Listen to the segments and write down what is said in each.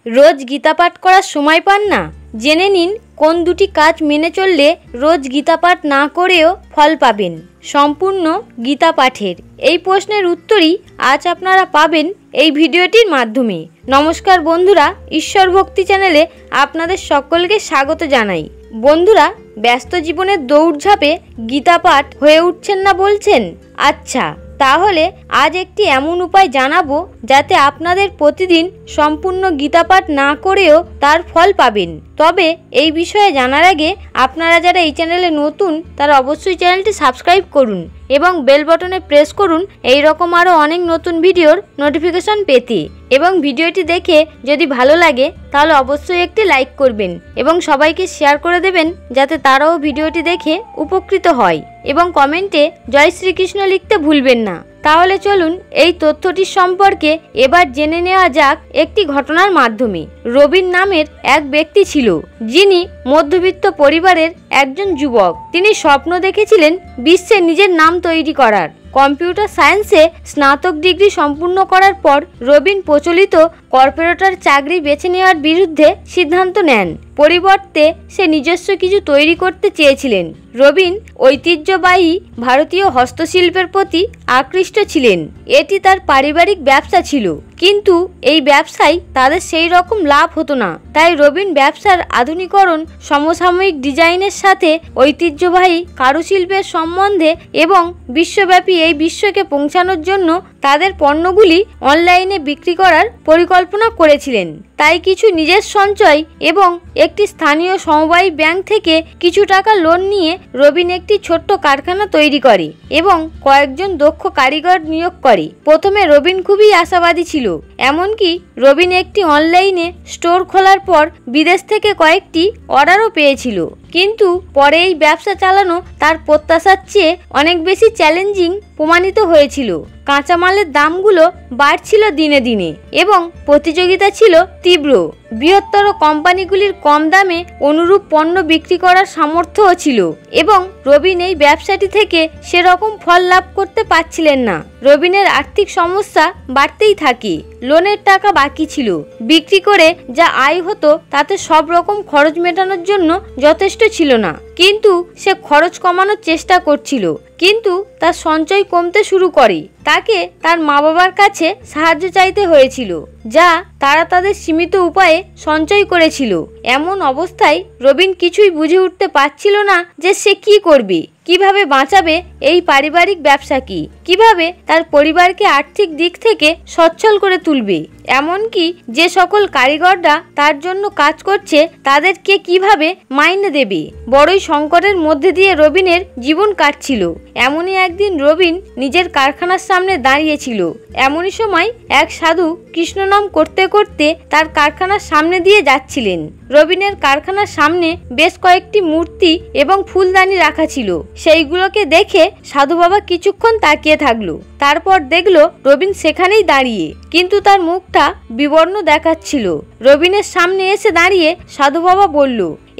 রোজ গীতা পাঠ করার সময় পান না? জেনে নিন কোন দুটি কাজ মেনে চললে রোজ গীতা পাঠ না করেও ফল পাবেন সম্পূর্ণ গীতা পাঠের। এই প্রশ্নের উত্তরই আজ আপনারা পাবেন এই ভিডিওটির মাধ্যমে। নমস্কার বন্ধুরা, ঈশ্বর ভক্তি চ্যানেলে আপনাদের সকলকে স্বাগত জানাই। বন্ধুরা, ব্যস্ত জীবনের দৌড়ঝাঁপে গীতা পাঠ হয়ে উঠছেন না বলছেন? আচ্ছা, তাহলে আজ একটি এমন উপায় জানাবো যাতে আপনাদের প্রতিদিন সম্পূর্ণ গীতা পাঠ না করেও তার ফল পাবেন। তবে এই বিষয়ে জানার আগে আপনারা যারা এই চ্যানেলে নতুন তারা অবশ্যই চ্যানেলটি সাবস্ক্রাইব করুন এবং বেল বাটনে প্রেস করুন এই রকম আরও অনেক নতুন ভিডিওর নোটিফিকেশন পেতে। এবং ভিডিওটি দেখে যদি ভালো লাগে তাহলে অবশ্যই একটি লাইক করবেন এবং সবাইকে শেয়ার করে দেবেন যাতে তারাও ভিডিওটি দেখে উপকৃত হয়। এবং কমেন্টে জয় শ্রীকৃষ্ণ লিখতে ভুলবেন না। তাহলে চলুন এই তথ্যটির সম্পর্কে এবার জেনে নেওয়া যাক একটি ঘটনার মাধ্যমে। রবিন নামের এক ব্যক্তি ছিল যিনি মধ্যবিত্ত পরিবারের একজন যুবক। তিনি স্বপ্ন দেখেছিলেন বিশ্বে নিজের নাম তৈরি করার। কম্পিউটার সায়েন্সে স্নাতক ডিগ্রি সম্পূর্ণ করার পর রবিন প্রচলিত কর্পোরেটর চাকরি বেছে নেওয়ার বিরুদ্ধে সিদ্ধান্ত নেন। পরিবর্তে সে নিজস্ব কিছু তৈরি করতে চেয়েছিলেন। রবিন ঐতিহ্যবাহী ভারতীয় হস্তশিল্পের প্রতি আকৃষ্ট ছিলেন। এটি তার পারিবারিক ব্যবসা ছিল, কিন্তু এই ব্যবসায় তাদের সেই রকম লাভ হতো না। তাই রবিন ব্যবসার আধুনিকরণ, সমসাময়িক ডিজাইনের সাথে ঐতিহ্যবাহী কারুশিল্পের সম্বন্ধে এবং বিশ্বব্যাপী এই বিশ্বকে পৌঁছানোর জন্য তাদের পণ্যগুলি অনলাইনে বিক্রি করার পরিকল্পনা করেছিলেন। তাই কিছু নিজের সঞ্চয় এবং একটি স্থানীয় সমবায় ব্যাংক থেকে কিছু টাকা লোন নিয়ে রবিন একটি ছোট্ট কারখানা তৈরি করে এবং কয়েকজন দক্ষ কারিগর নিয়োগ করে। প্রথমে রবিন খুবই আশাবাদী ছিল, এমনকি রবিন একটি অনলাইনে স্টোর খোলার পর বিদেশ থেকে কয়েকটি অর্ডারও পেয়েছিল। কিন্তু পরে এই ব্যবসা চালানো তার প্রত্যাশার চেয়ে অনেক বেশি চ্যালেঞ্জিং প্রমাণিত হয়েছিল। কাঁচামালের দামগুলো বাড়ছিল দিনে দিনে এবং প্রতিযোগিতা ছিল তীব্র। বৃহত্তর কোম্পানিগুলির কম দামে অনুরূপ পণ্য বিক্রি করার সামর্থ্যও ছিল এবং রবিন এই ব্যবসাটি থেকে সেরকম ফল লাভ করতে পারছিলেন না। রবিনের আর্থিক সমস্যা বাড়তেই থাকে। লোনের টাকা বাকি ছিল। বিক্রি করে যা আয় হতো তাতে সব রকম খরচ মেটানোর জন্য যথেষ্ট ছিল না। কিন্তু সে খরচ কমানোর চেষ্টা করছিল, কিন্তু তার সঞ্চয় কমতে শুরু করে। তাকে তার মা বাবার কাছে সাহায্য চাইতে হয়েছিল, যা তারা তাদের সীমিত উপায়ে সঞ্চয় করেছিল। এমন অবস্থায় রবিন কিছুই বুঝে উঠতে পারছিল না যে সে কি করবে, কিভাবে বাঁচাবে এই পারিবারিক ব্যবসাকে, কিভাবে তার পরিবারকে আর্থিক দিক থেকে সচ্ছল করে তুলবে, এমনকি যে সকল কারিগররা তার জন্য কাজ করছে তাদেরকে কিভাবে মাইনে দেবে। বড়ই সংকটের মধ্যে দিয়ে রবিনের জীবন কাটছিল। এমনই একদিন রবিন নিজের কারখানার সামনে দাঁড়িয়েছিল। এমনই সময় এক সাধু কৃষ্ণ নাম করতে করতে তার কারখানার সামনে দিয়ে যাচ্ছিলেন। রবিনের কারখানার সামনে বেশ কয়েকটি মূর্তি এবং ফুলদানি রাখা ছিল। সেইগুলোকে দেখে সাধু বাবা কিছুক্ষণ তাকিয়ে থাকলো। তারপর দেখলো রবিন সেখানেই দাঁড়িয়ে, কিন্তু তার মুখটা বিবর্ণ দেখাচ্ছিল। রবিনের সামনে এসে দাঁড়িয়ে সাধু বাবা বলল,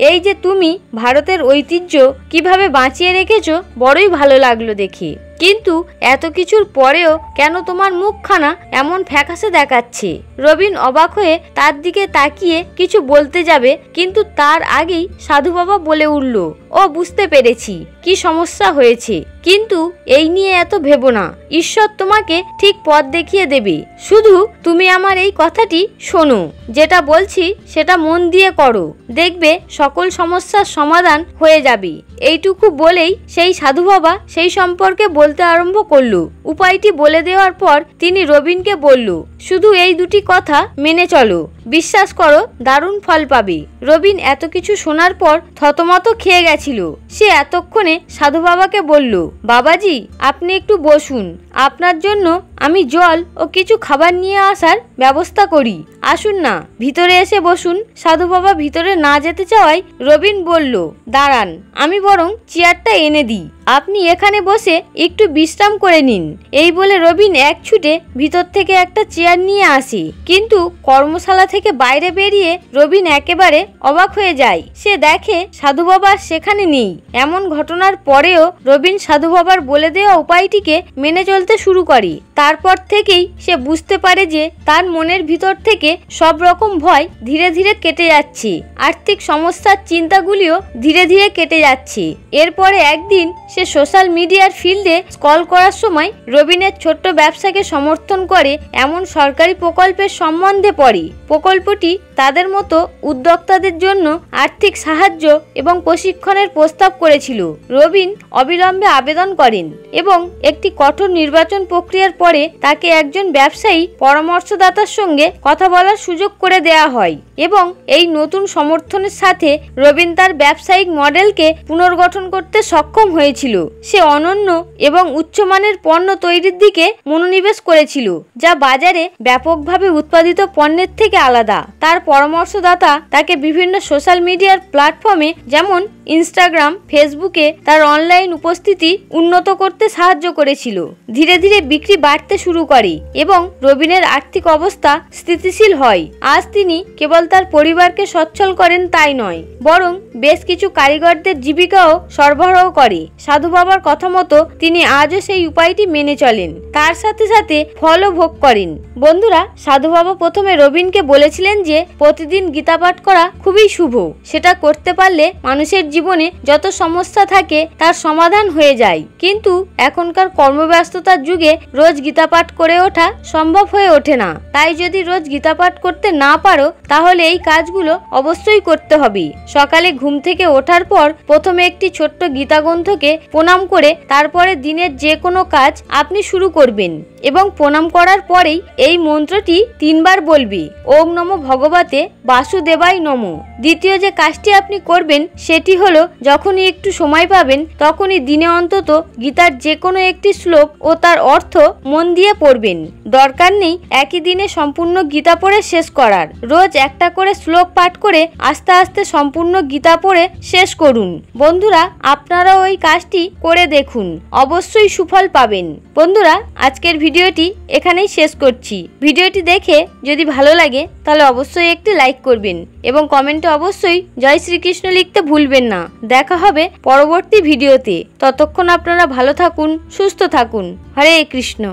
এই যে তুমি ভারতের ঐতিহ্য কিভাবে বাঁচিয়ে রেখেছো, বড়ই ভালো লাগলো দেখে। কিন্তু এত কিছুর পরেও কেন তোমার মুখখানা এমন ফ্যাকাশে দেখাচ্ছে? রবিন অবাক হয়ে তার দিকে তাকিয়ে কিছু বলতে যাবে, কিন্তু তার আগেই সাধু বাবা বলে উঠল, ও বুঝতে পেরেছি কি সমস্যা হয়েছে, কিন্তু এই নিয়ে এত ভেবো না। ঈশ্বর তোমাকে ঠিক পথ দেখিয়ে দেবে। শুধু তুমি আমার এই কথাটি শোনো, যেটা বলছি সেটা মন দিয়ে করো, দেখবে সকল সমস্যার সমাধান হয়ে যাবে। এইটুকু বলেই সেই সাধু বাবা সেই সম্পর্কে বলতে আরম্ভ করলো। উপায়টি বলে দেওয়ার পর তিনি রবিনকে বলল, শুধু এই দুটি কথা মেনে চলো, বিশ্বাস করো দারুণ ফল পাবে। রবিন এত কিছু শোনার পর থতমত খেয়ে গেছিল। সে এতক্ষণে সাধু বাবাকে বলল, বাবাজি আপনি একটু বসুন, আপনার জন্য আমি জল ও কিছু খাবার নিয়ে আসার ব্যবস্থা করি। আসুন না, ভিতরে এসে বসুন। সাধু বাবা ভিতরে না যেতে চাওয়ায় রবিন বলল, দাঁড়ান, আমি বরং চেয়ারটা এনে দিই, আপনি এখানে বসে একটু বিশ্রাম করে নিন। এই বলে রবিন এক ছুটে ভিতর থেকে একটা চেয়ার নিয়ে আসে। কিন্তু কর্মশালা থেকে বাইরে বেরিয়ে রবিন একেবারে অবাক হয়ে যায়। সে দেখে সাধু বাবা সেখানে নেই। এমন ঘটনার পরেও রবিন সাধু বাবার বলে দেওয়া উপায়টিকে মেনে চলতে শুরু করে। তারপর থেকেই সে বুঝতে পারে যে তার মনের ভিতর থেকে সব রকম ভয় ধীরে ধীরে কেটে যাচ্ছে, আর্থিক সমস্যার চিন্তাগুলিও ধীরে ধীরে কেটে যাচ্ছে। এরপরে একদিন সে সোশ্যাল মিডিয়ার ফিল্ডে স্ক্রল করার সময় রবিনের ছোট্ট ব্যবসাকে সমর্থন করে এমন সরকারি প্রকল্পের সম্বন্ধে পড়ে। প্রকল্পটি তাদের মতো উদ্যোক্তাদের জন্য আর্থিক সাহায্য এবং প্রশিক্ষণের প্রস্তাব করেছিল। রবিন অবিলম্বে আবেদন করেন এবং একটি কঠোর নির্বাচন প্রক্রিয়ার পরে তাকে একজন ব্যবসায়ী পরামর্শদাতার সঙ্গে কথা বলার সুযোগ করে দেয়া হয় এবং এই নতুন সমর্থনের সাথে রবিন তার ব্যবসায়িক মডেলকে পুনর্গঠন করতে সক্ষম হয়েছিল। সে অনন্য এবং উচ্চমানের পণ্য তৈরির দিকে মনোনিবেশ করেছিল, যা বাজারে ব্যাপকভাবে উৎপাদিত পণ্যের থেকে আলাদা। তার পরামর্শদাতা তাকে বিভিন্ন সোশ্যাল মিডিয়ার প্ল্যাটফর্মে যেমন ইনস্টাগ্রাম, ফেসবুকে তার অনলাইন উপস্থিতি উন্নত করতে সাহায্য করেছিল। ধীরে ধীরে বিক্রি বাড়তে শুরু করে এবং রবিনের আর্থিক অবস্থা স্থিতিশীল হয়। আজ তিনি কেবল তার পরিবারকে সচ্ছল করেন তাই নয়, বরং বেশ কিছু কারিগরদের জীবিকাও সরবরাহ করে। সাধু বাবার কথা মতো তিনি আজও সেই উপায়টি মেনে চলেন, তার সাথে সাথে ফলও ভোগ করেন। বন্ধুরা, সাধু বাবা প্রথমে রবিনকে বলেছিলেন যে প্রতিদিন গীতা পাঠ করা খুবই শুভ। সেটা করতে পারলে মানুষের জীবনে যত সমস্যা থাকে তার সমাধান হয়ে যায়। কিন্তু এখনকার কর্মব্যস্ততার যুগে রোজ গীতা পাঠ করে ওঠা সম্ভব হয়ে ওঠে না। তাই যদি রোজ গীতা পাঠ করতে না পারো তাহলে এই কাজগুলো অবশ্যই করতে হবে। সকালে ঘুম থেকে ওঠার পর প্রথমে একটি ছোট্ট গীতা গ্রন্থকে প্রণাম করে তারপরে দিনের যে কোনো কাজ আপনি শুরু করবেন এবং প্রণাম করার পরেই এই মন্ত্রটি 3 বার বলবি, ওম নমো ভগবতে বাসুদেবায় নমো। দ্বিতীয় যে কাজটি আপনি করবেন সেটি হলো যখনই একটু সময় পাবেন তখনই দিনে অন্তত গীতার যে কোনো একটি শ্লোক ও তার অর্থ মন দিয়ে পড়বেন। দরকার নেই একই দিনে সম্পূর্ণ গীতা পড়ে শেষ করার। রোজ একটা করে শ্লোক পাঠ করে আস্তে আস্তে সম্পূর্ণ গীতা পড়ে শেষ করুন। বন্ধুরা, আপনারাও ওই কাজটি করে দেখুন, অবশ্যই সুফল পাবেন। বন্ধুরা, আজকের ভিডিওটি এখানেই শেষ করছি। ভিডিওটি দেখে যদি ভালো লাগে তাহলে অবশ্যই একটি লাইক করবেন এবং কমেন্টে অবশ্যই জয় শ্রীকৃষ্ণ লিখতে ভুলবেন না। দেখা হবে পরবর্তী ভিডিওতে। ততক্ষণ আপনারা ভালো থাকুন, সুস্থ থাকুন। হরে কৃষ্ণ।